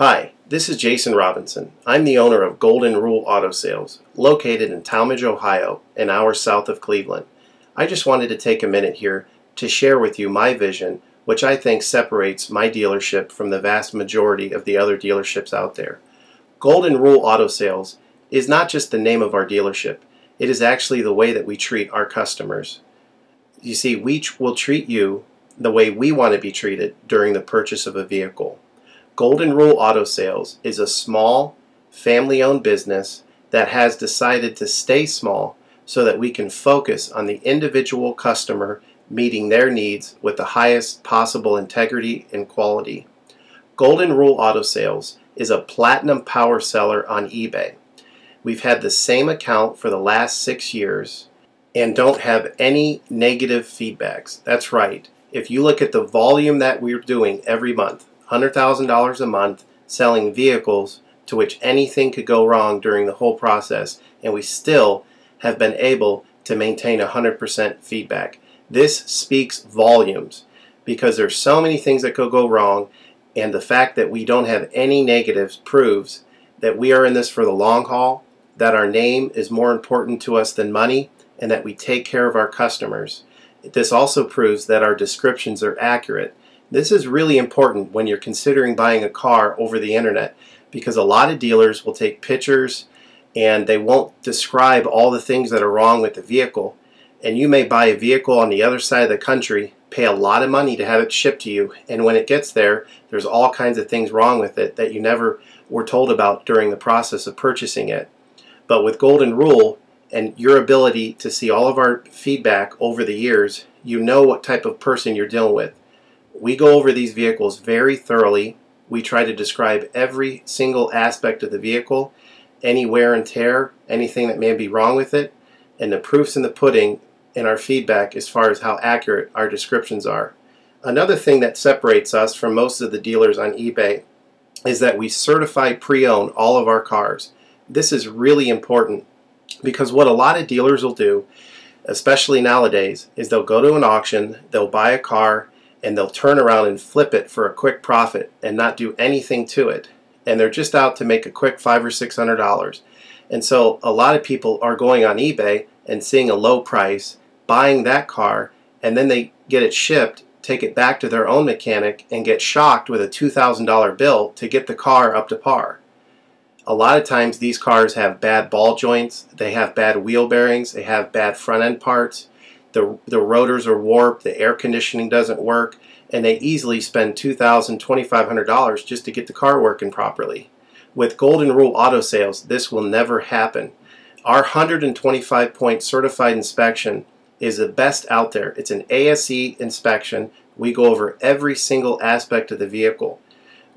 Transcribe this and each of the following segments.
Hi, this is Jason Robinson. I'm the owner of Golden Rule Auto Sales, located in Tallmadge, Ohio, an hour south of Cleveland. I just wanted to take a minute here to share with you my vision, which I think separates my dealership from the vast majority of the other dealerships out there. Golden Rule Auto Sales is not just the name of our dealership, it is actually the way that we treat our customers. You see, we will treat you the way we want to be treated during the purchase of a vehicle. Golden Rule Auto Sales is a small, family-owned business that has decided to stay small so that we can focus on the individual customer meeting their needs with the highest possible integrity and quality. Golden Rule Auto Sales is a platinum power seller on eBay. We've had the same account for the last 6 years and don't have any negative feedbacks. That's right. If you look at the volume that we're doing every month, $100,000 a month selling vehicles to which anything could go wrong during the whole process, and we still have been able to maintain 100% feedback. This speaks volumes because there's so many things that could go wrong, and the fact that we don't have any negatives proves that we are in this for the long haul, that our name is more important to us than money, and that we take care of our customers. This also proves that our descriptions are accurate. This is really important when you're considering buying a car over the internet, because a lot of dealers will take pictures and they won't describe all the things that are wrong with the vehicle. And you may buy a vehicle on the other side of the country, pay a lot of money to have it shipped to you, and when it gets there, there's all kinds of things wrong with it that you never were told about during the process of purchasing it. But with Golden Rule and your ability to see all of our feedback over the years, you know what type of person you're dealing with. We go over these vehicles very thoroughly. We try to describe every single aspect of the vehicle, any wear and tear, anything that may be wrong with it, and the proof's in the pudding in our feedback as far as how accurate our descriptions are. Another thing that separates us from most of the dealers on eBay is that we certify pre-owned all of our cars. This is really important because what a lot of dealers will do, especially nowadays, is they'll go to an auction, they'll buy a car, and they'll turn around and flip it for a quick profit and not do anything to it. And they're just out to make a quick $500 or $600. And so a lot of people are going on eBay and seeing a low price, buying that car, and then they get it shipped, take it back to their own mechanic, and get shocked with a $2,000 bill to get the car up to par. A lot of times these cars have bad ball joints, they have bad wheel bearings, they have bad front end parts. The rotors are warped, the air conditioning doesn't work, and they easily spend $2,000, $2,500 just to get the car working properly. With Golden Rule Auto Sales, this will never happen. Our 125-point certified inspection is the best out there. It's an ASE inspection. We go over every single aspect of the vehicle.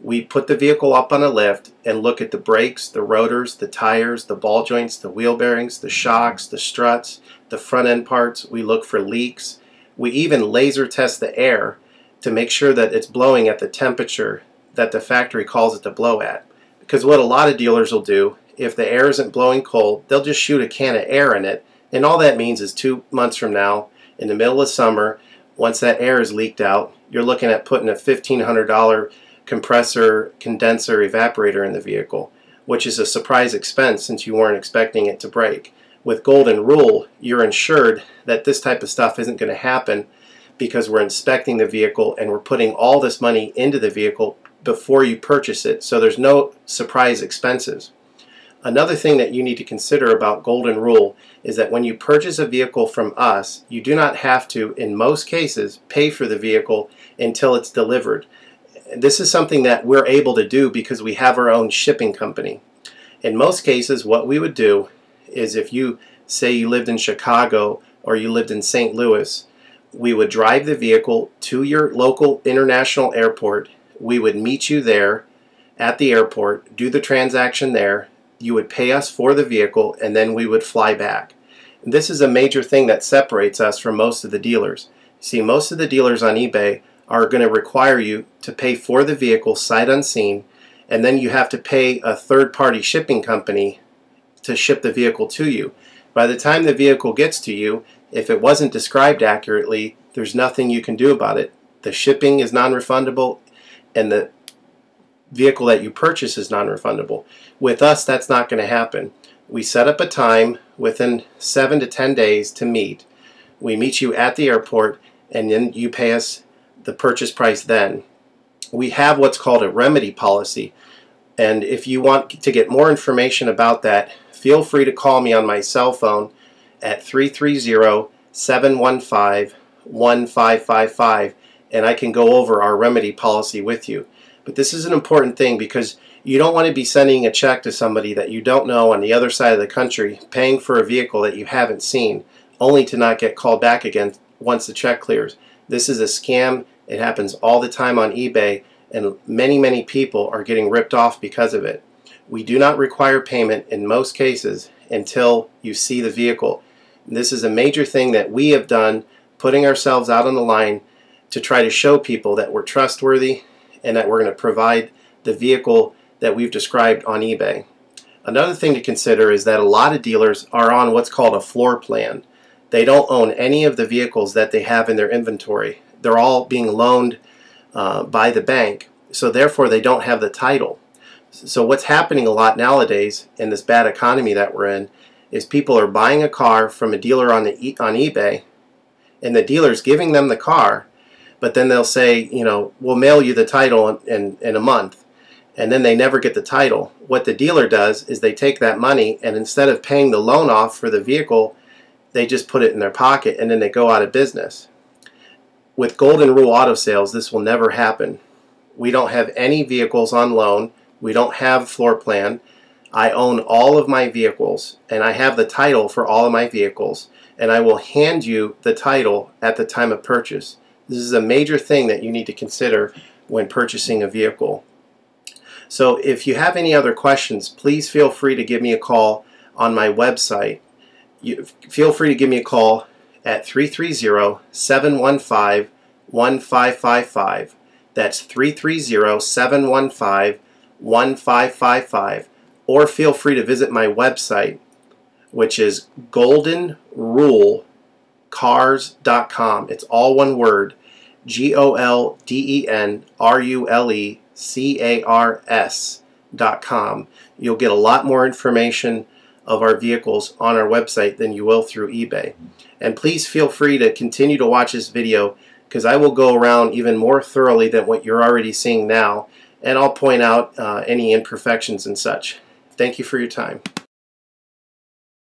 We put the vehicle up on a lift and look at the brakes, the rotors, the tires, the ball joints, the wheel bearings, the shocks, the struts, the front end parts. We look for leaks. We even laser test the air to make sure that it's blowing at the temperature that the factory calls it to blow at. Because what a lot of dealers will do, if the air isn't blowing cold, they'll just shoot a can of air in it, and all that means is 2 months from now, in the middle of summer, once that air is leaked out, you're looking at putting a $1,500 compressor, condenser, evaporator in the vehicle, which is a surprise expense since you weren't expecting it to break. With Golden Rule, you're insured that this type of stuff isn't going to happen because we're inspecting the vehicle and we're putting all this money into the vehicle before you purchase it, so there's no surprise expenses. Another thing that you need to consider about Golden Rule is that when you purchase a vehicle from us, you do not have to, in most cases, pay for the vehicle until it's delivered. This is something that we're able to do because we have our own shipping company. In most cases, what we would do is if you say you lived in Chicago or you lived in St. Louis, we would drive the vehicle to your local international airport. We would meet you there at the airport, do the transaction there. You would pay us for the vehicle, and then we would fly back. This is a major thing that separates us from most of the dealers. See, most of the dealers on eBay are going to require you to pay for the vehicle sight unseen, and then you have to pay a third-party shipping company to ship the vehicle to you. By the time the vehicle gets to you, if it wasn't described accurately, there's nothing you can do about it. The shipping is non-refundable, and the vehicle that you purchase is non-refundable. With us, that's not going to happen. We set up a time within 7 to 10 days to meet. We meet you at the airport, and then you pay us the purchase price then. We have what's called a remedy policy, and if you want to get more information about that, feel free to call me on my cell phone at 330-715-1555, and I can go over our remedy policy with you. But this is an important thing because you don't want to be sending a check to somebody that you don't know on the other side of the country, paying for a vehicle that you haven't seen, only to not get called back again once the check clears. This is a scam. It happens all the time on eBay, and many people are getting ripped off because of it. We do not require payment in most cases until you see the vehicle. This is a major thing that we have done, putting ourselves out on the line to try to show people that we're trustworthy and that we're going to provide the vehicle that we've described on eBay. Another thing to consider is that a lot of dealers are on what's called a floor plan. They don't own any of the vehicles that they have in their inventory. They're all being loaned by the bank, so therefore they don't have the title. So what's happening a lot nowadays in this bad economy that we're in is people are buying a car from a dealer on eBay, and the dealer's giving them the car, but then they'll say, you know, we'll mail you the title in a month, and then they never get the title. What the dealer does is they take that money, and instead of paying the loan off for the vehicle, they just put it in their pocket, and then they go out of business. With Golden Rule Auto Sales, this will never happen. We don't have any vehicles on loan. We don't have floor plan. I own all of my vehicles, and I have the title for all of my vehicles, and I will hand you the title at the time of purchase. This is a major thing that you need to consider when purchasing a vehicle. So if you have any other questions, please feel free to give me a call on my website. Feel free to give me a call at 330-715-1555. That's 330-715-1555. Or feel free to visit my website, which is goldenrulecars.com. It's all one word, goldenrulecars.com. You'll get a lot more information of our vehicles on our website than you will through eBay. And please feel free to continue to watch this video, because I will go around even more thoroughly than what you're already seeing now, and I'll point out any imperfections and such. Thank you for your time.